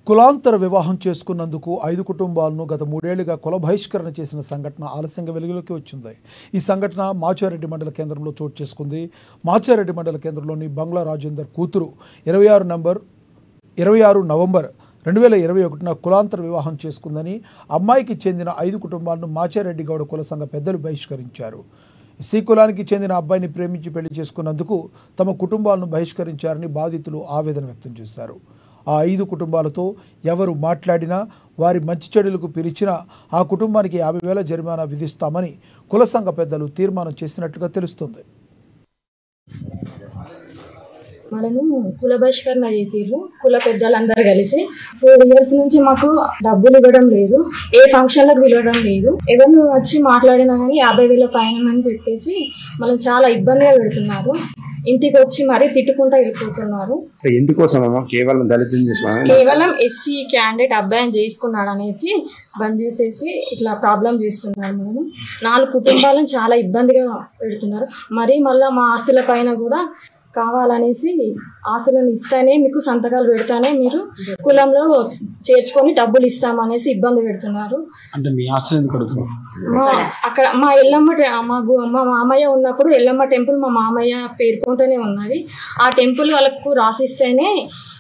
కులాంతర వివాహం చేసుకున్నందుకు 5 కుటుంబాలను గత 3 ఏళ్లుగా కుల బహిష్కరణ చేసిన సంఘటన ఆలస్యంగా వెలుగులోకి వచ్చింది. ఈ సంఘటన మాచారెడ్డి మండల కేంద్రంలో చోటు చేసుకుంది. మాచారెడ్డి మండల కేంద్రంలోని బంగ్లా రాజేందర్ కూతురు 26 నవంబర్ 2021న కులాంతర వివాహం చేసుకుందని అమ్మాయికి చెందిన 5 కుటుంబాలను మాచారెడ్డి గౌడ కుల సంఘ పెద్దలు బహిష్కరించారు. సి కులానికి చెందిన అబ్బాయిని ప్రేమించి పెళ్లి చేసుకున్నందుకు తమ కుటుంబాలను బహిష్కరించారని బాధితులు ఆవేదన వ్యక్తం చేశారు. ఆ 5 కుటుంబాలతో ఎవరు మాట్లాడినా వారి మంచి చెడులకు పిలిచినా ఆ కుటుంబానికి 50,000 జరిమానా విధిస్తామని కుల సంఘ పెద్దలు తీర్మానం చేసినట్లుగా తెలుస్తుంది. మనము కుల బహిష్కరణ చేసిర్రు. కుల పెద్దలందరూ కలిసి 4 years నుంచి మాకు డబ్బులు ఇవ్వడం లేదు, ఏ ఫంక్షన్లకు పిలవడం లేదు. ఎవరిని వచ్చి మాట్లాడినా కానీ 50,000 ఫైన్ అని చెప్పేసి మనం చాలా ఇబ్బందిగా పెడుతున్నారు. ఇంటికి వచ్చి మరీ తిట్టుకుంటూ వెళ్ళిపోతున్నారు. కేవలం ఎస్సీ క్యాండిడేట్ అబ్బాయిని చేసుకున్నాడు అనేసి బంద్ చేసేసి ఇట్లా ప్రాబ్లం చేస్తున్నారు. మేము 4 కుటుంబాలను చాలా ఇబ్బందిగా పెడుతున్నారు. మరి మళ్ళీ మా ఆస్తుల పైన కూడా కావాలనేసి ఆస్తులను ఇస్తానే మీకు సంతకాలు పెడతానే మీరు కులంలో చేర్చుకొని డబ్బులు ఇస్తామనేసి ఇబ్బంది పెడుతున్నారు. అంటే మీ ఆస్తులు ఎందుకు అడుగుతున్నారు? అక్కడ మా ఎల్లమ్మ మా మామయ్య ఉన్నప్పుడు ఎల్లమ్మ టెంపుల్ మా మామయ్య పేర్కొంటూనే ఉన్నది. ఆ టెంపుల్ వాళ్ళకు రాసిస్తేనే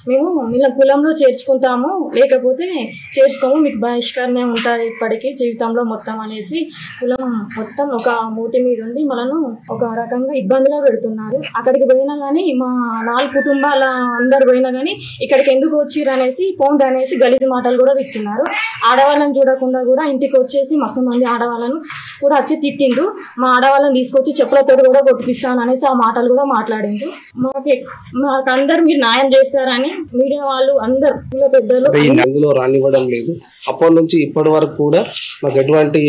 మేము వీళ్ళ కులంలో చేర్చుకుంటాము, లేకపోతే చేర్చుకోము, మీకు బహిష్కరణ ఉంటుంది ఇప్పటికీ జీవితంలో మొత్తం అనేసి కులం మొత్తం ఒక మూటి మీద ఉండి మనను ఒక రకంగా ఇబ్బందిగా పెడుతున్నారు. అక్కడికి పోయినా కానీ మా 4 కుటుంబాల అందరు పోయినా కానీ ఇక్కడికి ఎందుకు వచ్చిర్రు అనేసి పోండి అనేసి గలీజు మాటలు కూడా తిట్టున్నారు. ఆడవాళ్ళని చూడకుండా కూడా ఇంటికి వచ్చేసి మస్తు మంది ఆడవాళ్ళను కూడా వచ్చి తిట్టిండ్రు. మా ఆడవాళ్ళని తీసుకొచ్చి చెప్పులతో కూడా కొట్టిపిస్తాను అనేసి ఆ మాటలు కూడా మాట్లాడిండ్రు. మాకందరు మీరు న్యాయం చేస్తారని మీడియా వాళ్ళు అందరు పెద్దలు రానివ్వడం లేదు. అప్పటి నుంచి ఇప్పటి వరకు కూడా మాకు ఎటువంటి